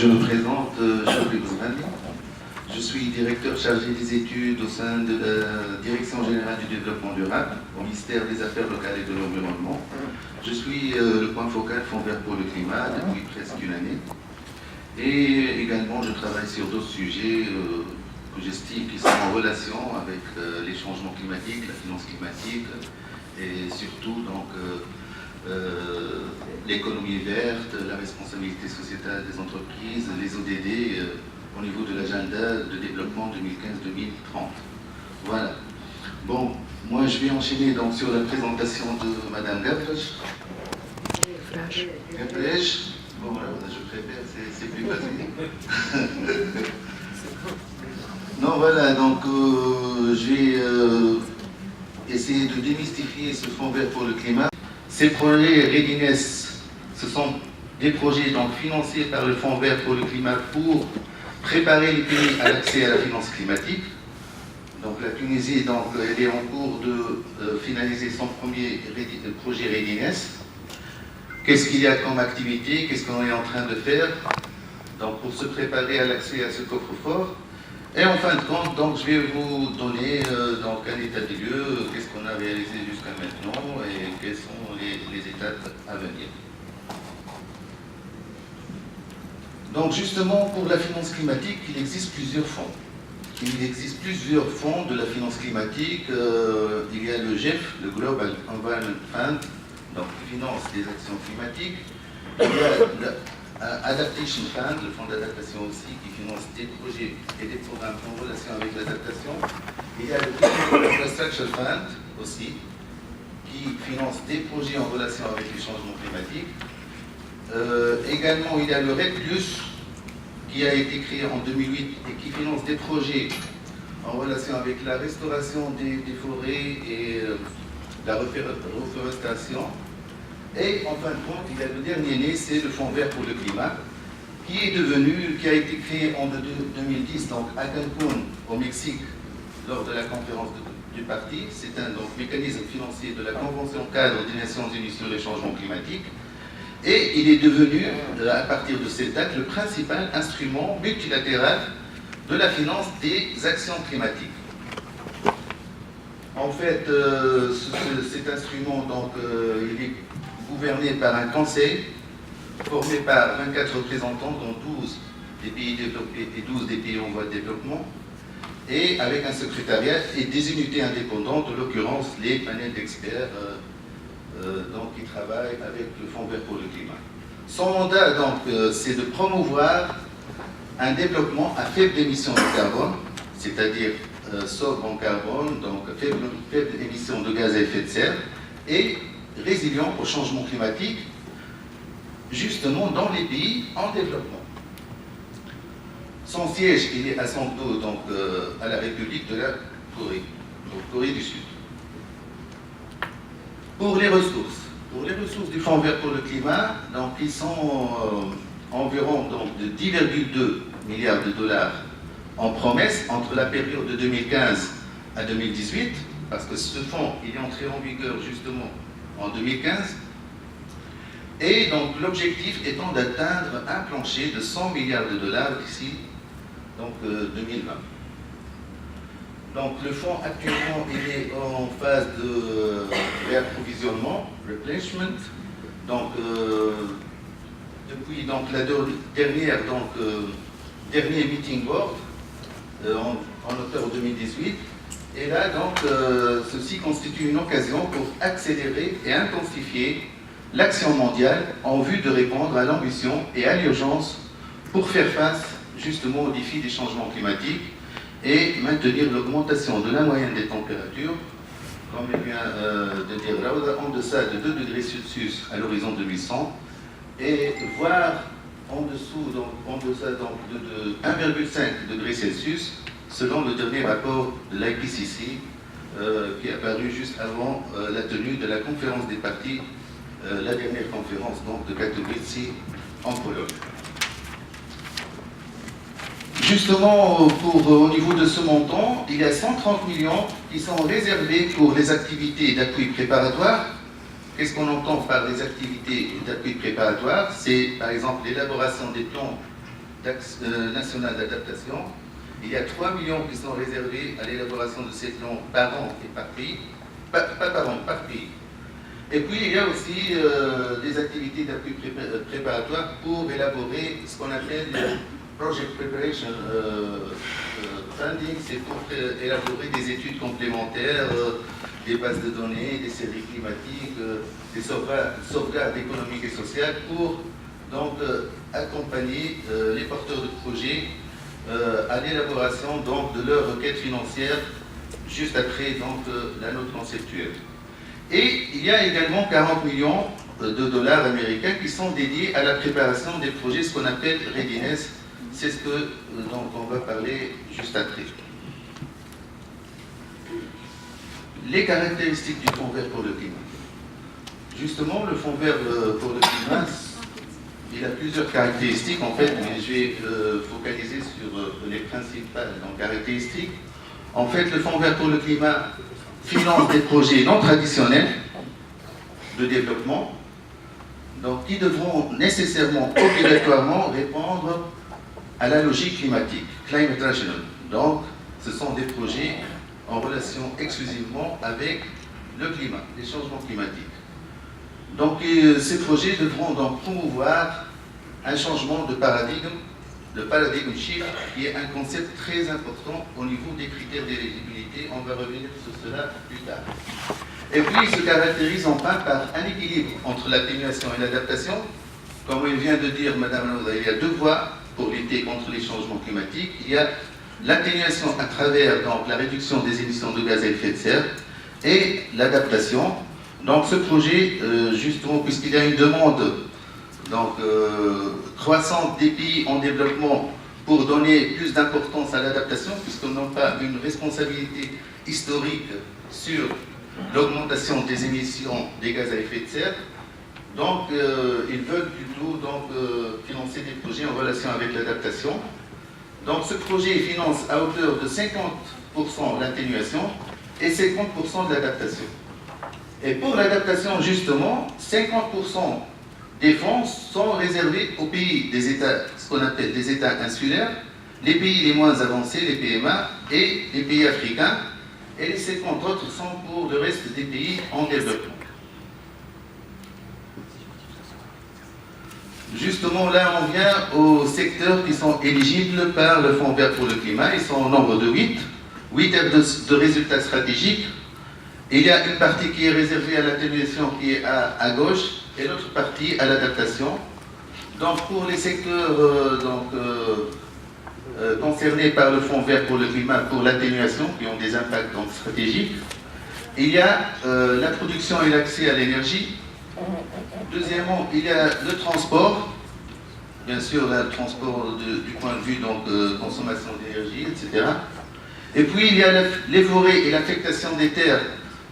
je me présente, Chokri Bouzmani. Je suis directeur chargé des études au sein de la Direction générale du développement durable au ministère des Affaires locales et de l'environnement. Je suis le point focal Fonds vert pour le climat depuis presque une année. Et également, je travaille sur d'autres sujets que j'estime qui sont en relation avec les changements climatiques, la finance climatique et surtout donc l'économie verte, la responsabilité sociétale des entreprises, les ODD au niveau de l'agenda de développement 2015-2030. Voilà. Bon, moi je vais enchaîner donc sur la présentation de Madame Gavresh. Gavresh. Bon voilà, je préfère, c'est plus facile. Non voilà, donc je vais essayer de démystifier ce fonds vert pour le climat. Ces projets Readiness, ce sont des projets donc financés par le Fonds vert pour le climat pour préparer les pays à l'accès à la finance climatique. Donc la Tunisie donc, elle est en cours de finaliser son premier projet Readiness. Qu'est-ce qu'il y a comme activité? Qu'est-ce qu'on est en train de faire donc, pour se préparer à l'accès à ce coffre-fort? Et en fin de compte, donc, je vais vous donner donc, un état des lieux, qu'est-ce qu'on a réalisé jusqu'à maintenant et quelles sont les étapes à venir. Donc justement, pour la finance climatique, il existe plusieurs fonds. Il existe plusieurs fonds de la finance climatique. Il y a le GEF, le Global Environment Fund, donc qui finance des actions climatiques. Il y a l'Adaptation Fund, le fonds d'adaptation aussi, qui finance des projets et des programmes en relation avec l'adaptation. Il y a le Global Infrastructure Fund aussi, qui finance des projets en relation avec les changements climatiques. Également, il y a le RED+, qui a été créé en 2008 et qui finance des projets en relation avec la restauration des forêts et la reforestation. Et en fin de compte, il y a le dernier né, c'est le Fonds vert pour le climat, qui a été créé en 2010 donc à Cancun, au Mexique, lors de la conférence du parti. C'est un mécanisme financier de la Convention cadre des Nations Unies sur les changements climatiques. Et il est devenu, à partir de cet acte, le principal instrument multilatéral de la finance des actions climatiques. En fait, cet instrument, donc, il est gouverné par un conseil formé par 24 représentants, dont 12 des pays développés et 12 des pays en voie de développement, et avec un secrétariat et des unités indépendantes, en l'occurrence les panels d'experts donc, qui travaillent avec le Fonds vert pour le climat. Son mandat, donc, c'est de promouvoir un développement à faible émission de carbone, c'est-à-dire sobre en carbone, donc faible émission de gaz à effet de serre, et résilient au changement climatique, justement dans les pays en développement. Son siège, il est à Santo, donc à la République de la Corée, donc Corée du Sud. Pour les ressources du Fonds vert pour le climat, donc ils sont environ donc, de 10,2 milliards de dollars en promesse entre la période de 2015 à 2018, parce que ce fonds il est entré en vigueur justement en 2015, et donc l'objectif étant d'atteindre un plancher de 100 milliards de dollars d'ici donc 2020. Donc le fonds actuellement il est en phase de réapprovisionnement, replenishment. Donc depuis donc, la dernier meeting board en octobre 2018. Et là donc ceci constitue une occasion pour accélérer et intensifier l'action mondiale en vue de répondre à l'ambition et à l'urgence pour faire face justement aux défis des changements climatiques et maintenir l'augmentation de la moyenne des températures, comme il vient de dire là, en deçà de 2 degrés Celsius à l'horizon 2100, et voire en dessous, donc en deçà donc, de 1,5 degrés Celsius, selon le dernier rapport de l'IPCC, qui est apparu juste avant la tenue de la conférence des parties, la dernière conférence donc, de Katowice en Pologne. Justement, au niveau de ce montant, il y a 130 millions qui sont réservés pour les activités d'appui préparatoire. Qu'est-ce qu'on entend par les activités d'appui préparatoire? C'est par exemple l'élaboration des plans national d'adaptation. Il y a 3 millions qui sont réservés à l'élaboration de ces plans par an et par pays, pas par an, par pays. Et puis il y a aussi des activités d'appui préparatoire pour élaborer ce qu'on appelle Project Preparation Funding, c'est pour élaborer des études complémentaires, des bases de données, des séries climatiques, des sauvegardes économiques et sociales pour donc accompagner les porteurs de projets à l'élaboration donc de leurs requêtes financières juste après donc la note conceptuelle. Et il y a également 40 millions de dollars américains qui sont dédiés à la préparation des projets, ce qu'on appelle readiness. C'est ce que donc on va parler juste après. Les caractéristiques du Fonds vert pour le climat. Justement, le Fonds vert pour le climat, il a plusieurs caractéristiques en fait, mais je vais focaliser sur les principales caractéristiques. En fait, le Fonds vert pour le climat finance des projets non traditionnels de développement, donc qui devront nécessairement, obligatoirement répondre à la logique climatique, climate rational. Donc, ce sont des projets en relation exclusivement avec le climat, les changements climatiques. Donc, ces projets devront donc promouvoir un changement de paradigme, le paradigme shift, qui est un concept très important au niveau des critères d'éligibilité. On va revenir sur cela plus tard. Et puis, il se caractérise enfin par un équilibre entre l'atténuation et l'adaptation. Comme il vient de dire Madame Lauda, il y a deux voies pour lutter contre les changements climatiques. Il y a l'atténuation à travers donc, la réduction des émissions de gaz à effet de serre et l'adaptation. Donc ce projet, justement, puisqu'il y a une demande donc, croissante des pays en développement pour donner plus d'importance à l'adaptation, puisqu'ils n'ont pas une responsabilité historique sur l'augmentation des émissions des gaz à effet de serre, donc ils veulent plutôt donc, financer des projets en relation avec l'adaptation. Donc ce projet finance à hauteur de 50% l'atténuation et 50% de l'adaptation. Et pour l'adaptation, justement, 50% des fonds sont réservés aux pays des États, ce qu'on appelle des États insulaires, les pays les moins avancés, les PMA, et les pays africains, et les 50 autres sont pour le reste des pays en développement. Justement, là, on vient aux secteurs qui sont éligibles par le Fonds vert pour le climat. Ils sont au nombre de 8 aires de résultats stratégiques. Il y a une partie qui est réservée à l'atténuation qui est à gauche et l'autre partie à l'adaptation. Donc pour les secteurs concernés par le Fonds vert pour le climat, pour l'atténuation, qui ont des impacts donc, stratégiques, il y a la production et l'accès à l'énergie. Deuxièmement, il y a le transport, bien sûr le transport du point de vue donc, consommation d'énergie, etc. Et puis il y a les forêts et l'affectation des terres,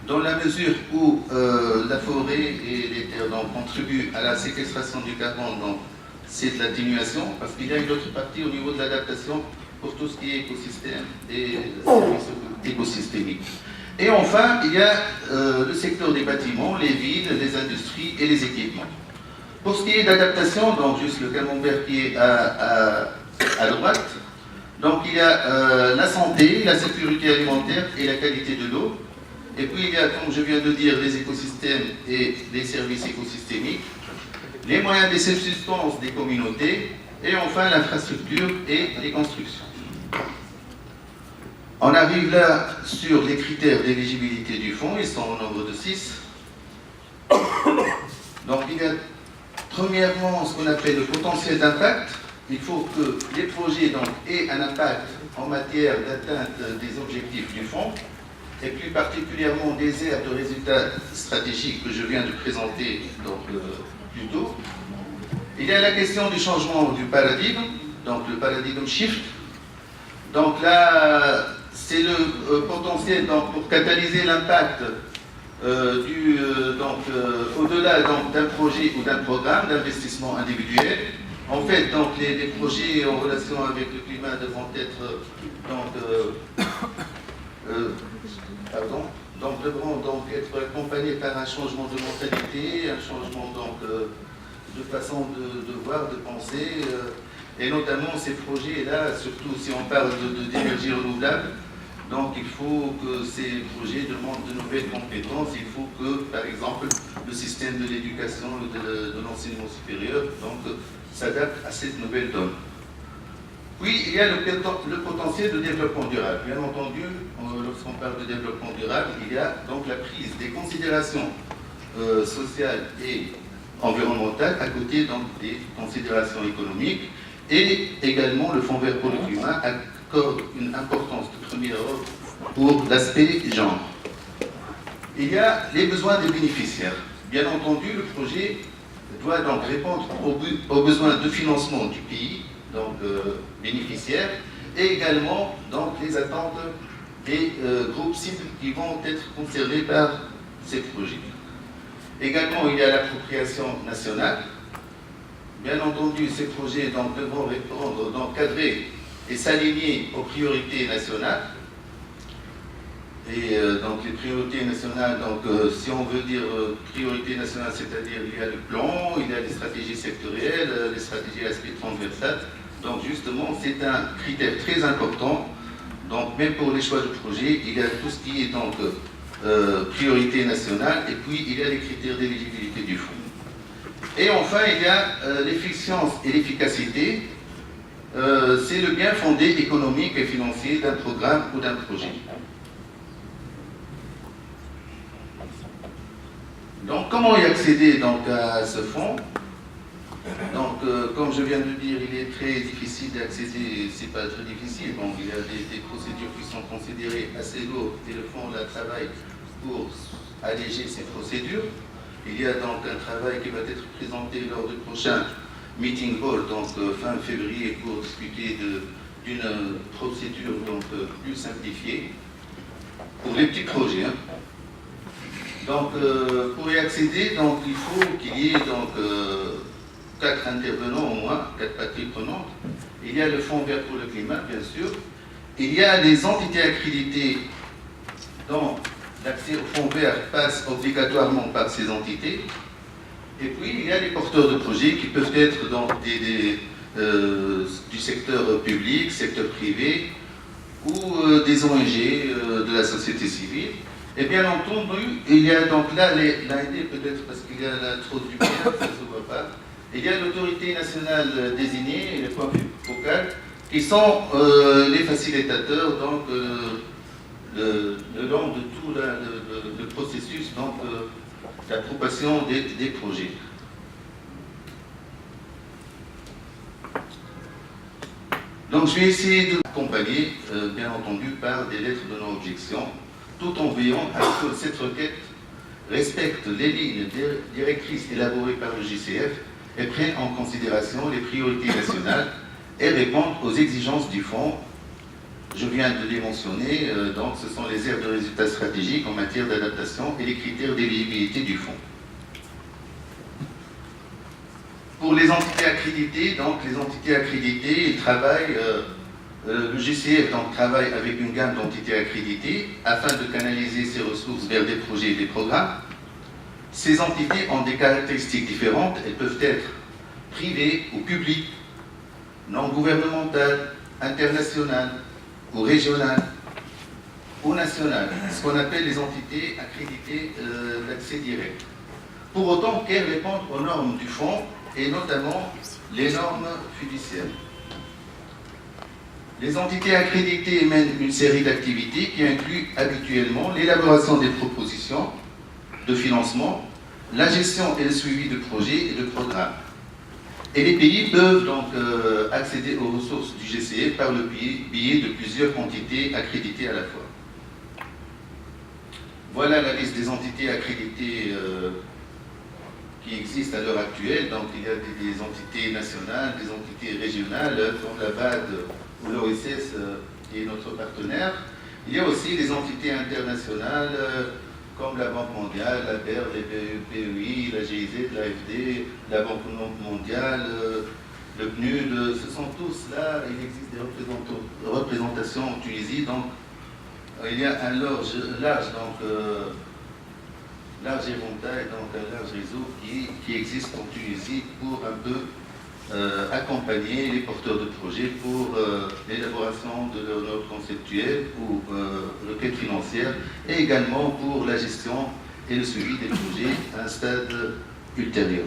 dans la mesure où la forêt et les terres donc, contribuent à la séquestration du carbone, donc c'est de l'atténuation, parce qu'il y a une autre partie au niveau de l'adaptation pour tout ce qui est écosystème et services écosystémiques. Et enfin, il y a le secteur des bâtiments, les villes, les industries et les équipements. Pour ce qui est d'adaptation, donc juste le camembert qui est à droite, donc il y a la santé, la sécurité alimentaire et la qualité de l'eau. Et puis il y a, comme je viens de dire, les écosystèmes et les services écosystémiques, les moyens de subsistance des communautés, et enfin l'infrastructure et les constructions. On arrive là sur les critères d'éligibilité du fonds, ils sont au nombre de 6. Donc il y a premièrement ce qu'on appelle le potentiel d'impact. Il faut que les projets donc, aient un impact en matière d'atteinte des objectifs du fonds, et plus particulièrement des aires de résultats stratégiques que je viens de présenter donc, plus tôt. Il y a la question du changement du paradigme, donc le paradigme shift. Donc là, c'est le potentiel donc, pour catalyser l'impact au-delà d'un projet ou d'un programme d'investissement individuel. En fait, donc, les projets en relation avec le climat devront être devront donc être accompagnés par un changement de mentalité, un changement donc, de façon de voir, de penser. Et notamment ces projets-là, surtout si on parle d'énergie renouvelable, donc il faut que ces projets demandent de nouvelles compétences. Il faut que, par exemple, le système de l'éducation et de l'enseignement supérieur s'adapte à cette nouvelle donne. Puis il y a le potentiel de développement durable. Bien entendu, lorsqu'on parle de développement durable, il y a donc la prise des considérations sociales et environnementales à côté donc, des considérations économiques. Et également, le Fonds vert pour le climat accorde une importance de premier ordre pour l'aspect genre. Il y a les besoins des bénéficiaires. Bien entendu, le projet doit donc répondre aux besoins de financement du pays, donc bénéficiaires, et également donc, les attentes des groupes cibles qui vont être concernés par ces projets. Également, il y a l'appropriation nationale. Bien entendu, ces projets donc, devront répondre, donc, cadrer et s'aligner aux priorités nationales. Et donc les priorités nationales, donc, si on veut dire priorité nationale, c'est-à-dire il y a le plan, il y a les stratégies sectorielles, les stratégies à aspect transversal. Donc justement, c'est un critère très important. Donc même pour les choix de projet, il y a tout ce qui est donc priorité nationale, et puis il y a les critères d'éligibilité du fonds. Et enfin, il y a l'efficience et l'efficacité. C'est le bien fondé économique et financier d'un programme ou d'un projet. Donc, comment y accéder donc, à ce fonds? Donc, comme je viens de dire, il est très difficile d'accéder, c'est pas très difficile, donc il y a des procédures qui sont considérées assez lourdes et le fonds la travaille pour alléger ces procédures. Il y a donc un travail qui va être présenté lors du prochain meeting hall, donc fin février, pour discuter d'une procédure donc, plus simplifiée pour les petits projets. Hein. Donc, pour y accéder, donc, il faut qu'il y ait donc, 4 intervenants au moins, 4 parties prenantes. Il y a le Fonds vert pour le climat, bien sûr. Il y a les entités accréditées dont l'accès au Fonds vert passe obligatoirement par ces entités. Et puis, il y a les porteurs de projets qui peuvent être donc, du secteur public, secteur privé, ou des ONG de la société civile. Et bien entendu, il y a donc là, l'AND peut-être parce qu'il y a là trop de lumière, ça ne se voit pas. Il y a l'autorité nationale désignée et le point focal qui sont les facilitateurs donc, le long de tout le processus d'approbation des projets. Donc je vais essayer de l'accompagner, bien entendu, par des lettres de non-objection, tout en veillant à ce que cette requête respecte les lignes directrices élaborées par le JCF et prenne en considération les priorités nationales et réponde aux exigences du fonds. Je viens de les mentionner, donc ce sont les aires de résultats stratégiques en matière d'adaptation et les critères d'éligibilité du fonds. Pour les entités accréditées, donc les entités accréditées, ils travaillent, le GCF donc, travaille avec une gamme d'entités accréditées afin de canaliser ses ressources vers des projets et des programmes. Ces entités ont des caractéristiques différentes, elles peuvent être privées ou publiques, non gouvernementales, internationales ou régionales ou nationales, ce qu'on appelle les entités accréditées d'accès direct. Pour autant qu'elles répondent aux normes du fonds et notamment les normes fiduciaires. Les entités accréditées mènent une série d'activités qui incluent habituellement l'élaboration des propositions de financement, la gestion et le suivi de projets et de programmes. Et les pays peuvent donc accéder aux ressources du GCF par le biais de plusieurs entités accréditées à la fois. Voilà la liste des entités accréditées qui existent à l'heure actuelle. Donc il y a des entités nationales, des entités régionales, comme la BAD ou l'OSS qui est notre partenaire. Il y a aussi des entités internationales comme la Banque mondiale, la BER, les PEI, la GIZ, l'AFD, la Banque mondiale, le PNUD, ce sont tous là, il existe des représentations en Tunisie, donc il y a un large éventail, donc un large réseau qui existe en Tunisie pour un peu accompagner les porteurs de projets pour l'élaboration de leurs notes conceptuelles ou requêtes financières et également pour la gestion et le suivi des projets à un stade ultérieur.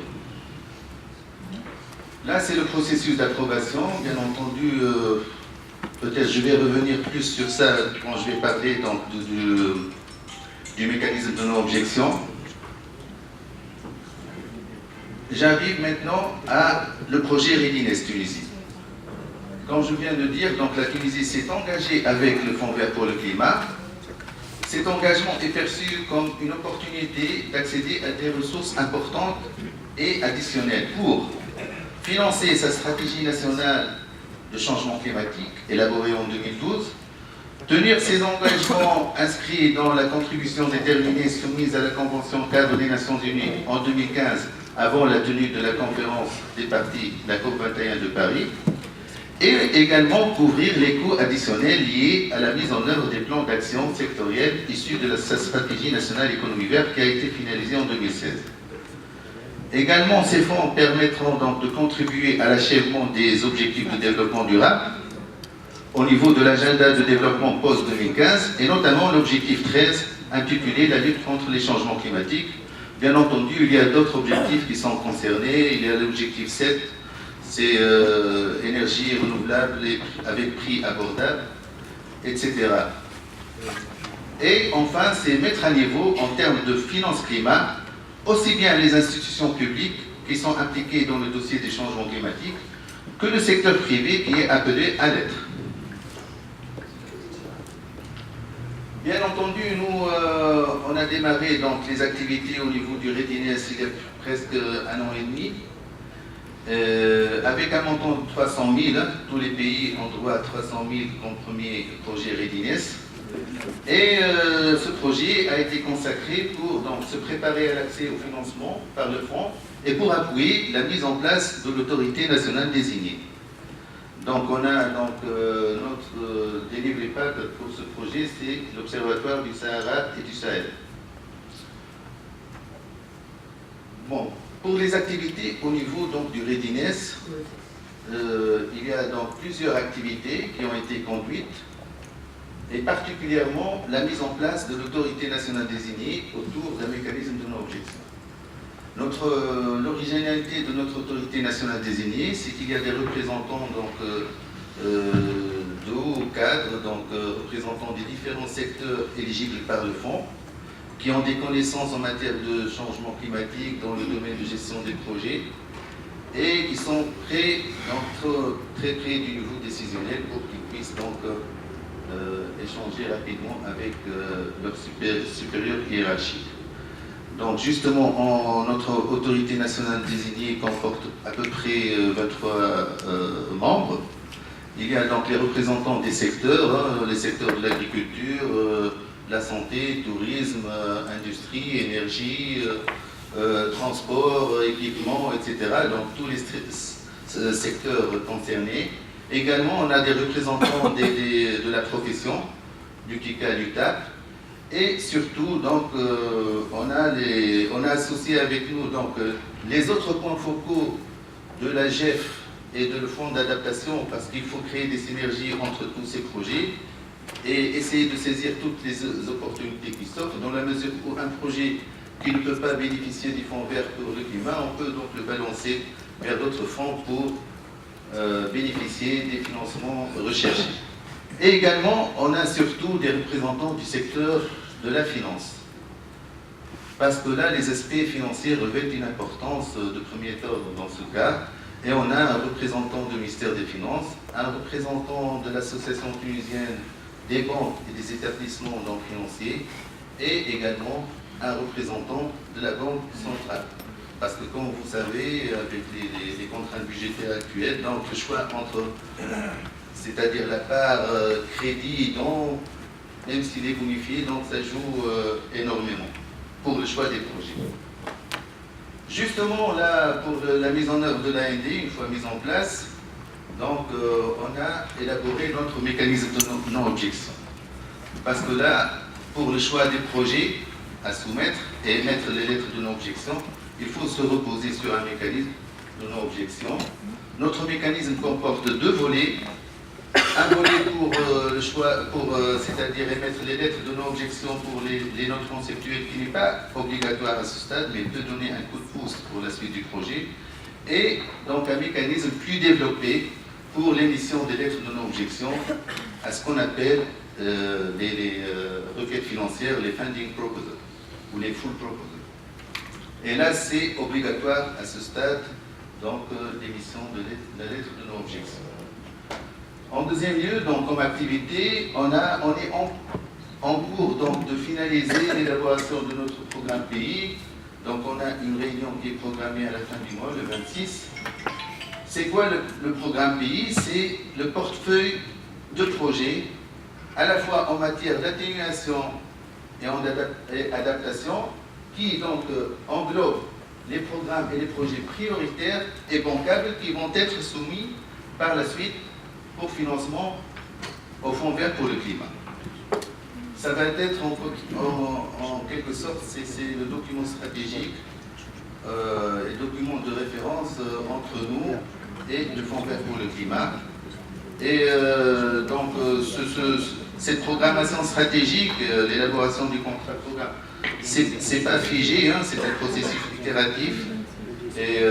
Là, c'est le processus d'approbation. Bien entendu, peut-être je vais revenir plus sur ça quand je vais parler donc, du mécanisme de non-objection. J'arrive maintenant à le projet Readiness Tunisie. Comme je viens de dire, donc la Tunisie s'est engagée avec le Fonds vert pour le climat. Cet engagement est perçu comme une opportunité d'accéder à des ressources importantes et additionnelles pour financer sa stratégie nationale de changement climatique élaborée en 2012, tenir ses engagements inscrits dans la contribution déterminée soumise à la Convention cadre des Nations Unies en 2015 avant la tenue de la conférence des parties, la COP21 de Paris, et également couvrir les coûts additionnels liés à la mise en œuvre des plans d'action sectoriels issus de sa stratégie nationale économie verte qui a été finalisée en 2016. Également, ces fonds permettront donc de contribuer à l'achèvement des objectifs de développement durable au niveau de l'agenda de développement post-2015 et notamment l'objectif 13 intitulé la lutte contre les changements climatiques. Bien entendu, il y a d'autres objectifs qui sont concernés. Il y a l'objectif 7, c'est énergie renouvelable avec prix abordable, etc. Et enfin, c'est mettre à niveau en termes de finances climat, aussi bien les institutions publiques qui sont impliquées dans le dossier des changements climatiques, que le secteur privé qui est appelé à l'être. Bien entendu, nous, on a démarré donc, les activités au niveau du Readiness il y a presque 1 an et demi, avec un montant de 300 000. Tous les pays ont droit à 300 000 comme premier projet Readiness. Et ce projet a été consacré pour donc, se préparer à l'accès au financement par le fonds et pour appuyer la mise en place de l'autorité nationale désignée. Donc on a donc, notre delivery partner pour ce projet, c'est l'Observatoire du Sahara et du Sahel. Bon, pour les activités au niveau donc, du Readiness, il y a donc plusieurs activités qui ont été conduites, et particulièrement la mise en place de l'autorité nationale désignée autour d'un mécanisme de non-objection. L'originalité de notre autorité nationale désignée, c'est qu'il y a des représentants donc, de haut cadre, donc représentants des différents secteurs éligibles par le fonds, qui ont des connaissances en matière de changement climatique dans le domaine de gestion des projets et qui sont prêts, donc, très près du niveau décisionnel pour qu'ils puissent donc échanger rapidement avec leur supérieur hiérarchique. Donc justement, notre autorité nationale désignée comporte à peu près 23 membres. Il y a donc les représentants des secteurs, les secteurs de l'agriculture, la santé, tourisme, industrie, énergie, transport, équipement, etc. Donc tous les secteurs concernés. Également, on a des représentants de la profession, du KICA, du TAP. Et surtout, donc, on a associé avec nous donc, les autres points focaux de la GEF et de le fonds d'adaptation, parce qu'il faut créer des synergies entre tous ces projets et essayer de saisir toutes les opportunités qui s'offrent, dans la mesure où un projet qui ne peut pas bénéficier du fonds vert pour le climat, on peut donc le balancer vers d'autres fonds pour bénéficier des financements recherchés. Et également, on a surtout des représentants du secteur de la finance. Parce que là, les aspects financiers revêtent une importance de premier ordre dans ce cas. Et on a un représentant du ministère des Finances, un représentant de l'association tunisienne des banques et des établissements donc, financiers, et également un représentant de la Banque centrale. Parce que comme vous savez, avec les contraintes budgétaires actuelles, donc le choix entre, c'est-à-dire la part crédit, donc, même s'il est bonifié, donc ça joue énormément pour le choix des projets. Justement, là, pour la mise en œuvre de l'AND, une fois mise en place, donc on a élaboré notre mécanisme de non-objection. Parce que là, pour le choix des projets à soumettre et émettre les lettres de non-objection, il faut se reposer sur un mécanisme de non-objection. Notre mécanisme comporte 2 volets. Un volet pour le choix, c'est-à-dire émettre les lettres de non-objection pour les notes conceptuelles qui n'est pas obligatoire à ce stade, mais peut donner un coup de pouce pour la suite du projet. Et donc un mécanisme plus développé pour l'émission des lettres de non-objection à ce qu'on appelle les requêtes financières, les funding proposals ou les full proposals. Et là, c'est obligatoire à ce stade, donc l'émission de la lettre de non-objection. En deuxième lieu, donc, comme activité, on est en cours donc, de finaliser l'élaboration de notre programme pays. Donc on a une réunion qui est programmée à la fin du mois, le 26. C'est quoi le programme pays? C'est le portefeuille de projets, à la fois en matière d'atténuation et adaptation, qui donc englobe les programmes et les projets prioritaires et bancables qui vont être soumis par la suite pour financement au Fonds vert pour le climat. Ça va être en quelque sorte, c'est le document stratégique et document de référence entre nous et le Fonds vert pour le climat. Et donc cette programmation stratégique, l'élaboration du contrat de programme, c'est pas figé, hein, c'est un processus itératif et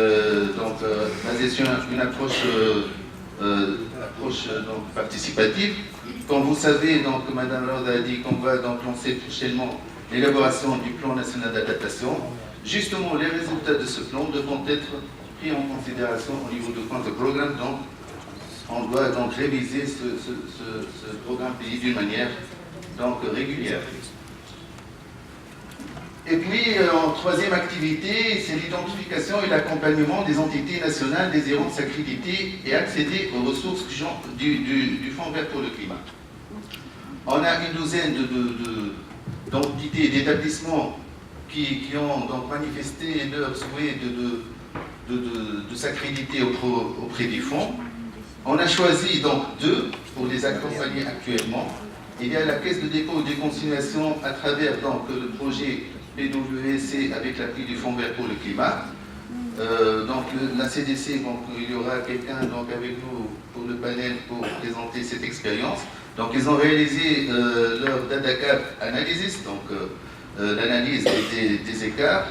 donc basé sur une approche donc, participative. Comme vous savez, donc, Mme Lord a dit qu'on va donc lancer prochainement l'élaboration du plan national d'adaptation. Justement, les résultats de ce plan devront être pris en considération au niveau du compte de programme. Donc, on doit donc réviser ce programme pays d'une manière donc, régulière. Et puis, en troisième activité, c'est l'identification et l'accompagnement des entités nationales désirant s'accréditer et accéder aux ressources du Fonds vert pour le climat. On a une douzaine d'entités et d'établissements qui ont donc manifesté leur souhait de s'accréditer auprès du fonds. On a choisi donc 2 pour les accompagner actuellement. Il y a la Caisse de dépôt et de consignation à travers donc, le projet PWC avec l'appui du Fonds vert pour le climat. Donc la CDC, donc, il y aura quelqu'un avec nous pour le panel pour présenter cette expérience. Donc ils ont réalisé leur data gap analysis, donc l'analyse des écarts.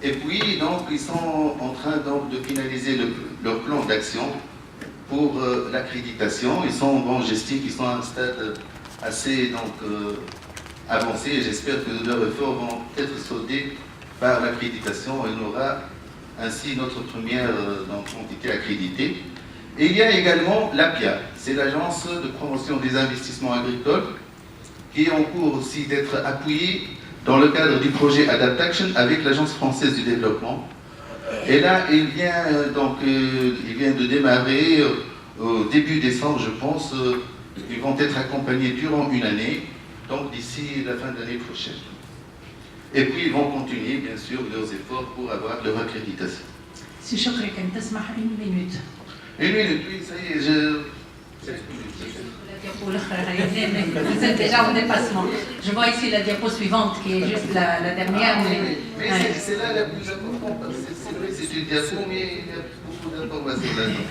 Et puis donc ils sont en train donc, de finaliser leur plan d'action pour l'accréditation. Ils sont, bon, j'estime qu'ils sont à un stade assez donc, avancé et j'espère que leurs efforts vont être soldés par l'accréditation et on aura ainsi notre première donc, entité accréditée. Et il y a également l'APIA, c'est l'Agence de promotion des investissements agricoles, qui est en cours aussi d'être appuyée dans le cadre du projet Adaptation avec l'Agence française du développement. Et là, il vient de démarrer au début décembre, je pense. Ils vont être accompagnés durant une année, donc d'ici la fin de l'année prochaine. Et puis ils vont continuer, bien sûr, leurs efforts pour avoir leur accréditation. Si شكرا كان تسمح une minute. Une minute, oui, ça y est, je... Vous êtes déjà en dépassement. Je vois ici la diapo suivante qui est juste la dernière. Ah, mais c'est là la plus importante, parce que c'est vrai, c'est une diapo, mais il y a beaucoup d'informations là-dedans.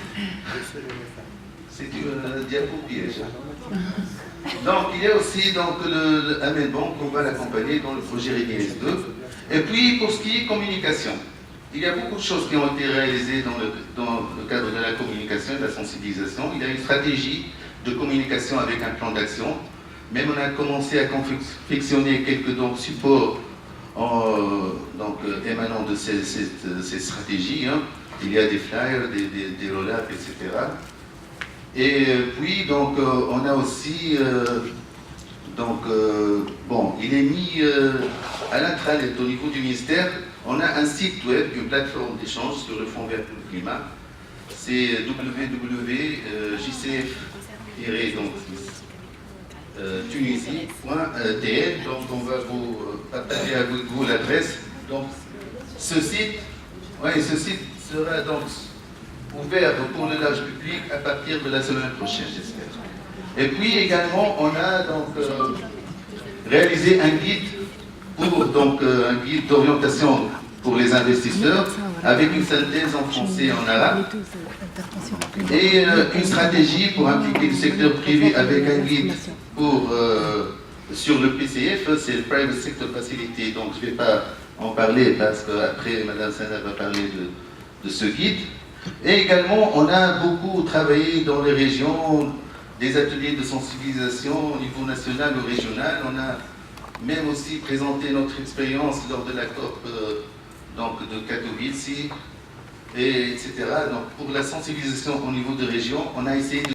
C'est une diapo piège. Donc il y a aussi donc, le Amen Bank, on va l'accompagner dans le projet Readiness 2. Et puis pour ce qui est communication, il y a beaucoup de choses qui ont été réalisées dans le cadre de la communication et de la sensibilisation. Il y a une stratégie de communication avec un plan d'action. Même on a commencé à confectionner quelques donc, supports émanant de ces stratégies. Hein. Il y a des flyers, des roll-ups, etc. Et puis, donc, on a aussi, bon, il est mis à l'intranet au niveau du ministère. On a un site web, une plateforme d'échange sur le Fonds vert pour le climat. C'est www.jcf-tunisie.tl. Donc, on va vous partager avec vous l'adresse. Donc, ce site sera donc ouvert pour le large public à partir de la semaine prochaine, j'espère. Et puis également, on a donc réalisé un guide un guide d'orientation pour les investisseurs avec une synthèse en français et en arabe, et une stratégie pour impliquer le secteur privé avec un guide sur le PCF, c'est le Private Sector Facility, donc je ne vais pas en parler parce qu'après Mme Sana va parler de ce guide. Et également, on a beaucoup travaillé dans les régions, des ateliers de sensibilisation au niveau national ou régional. On a même aussi présenté notre expérience lors de la COP de Katowice, etc. Donc pour la sensibilisation au niveau de région, on a essayé de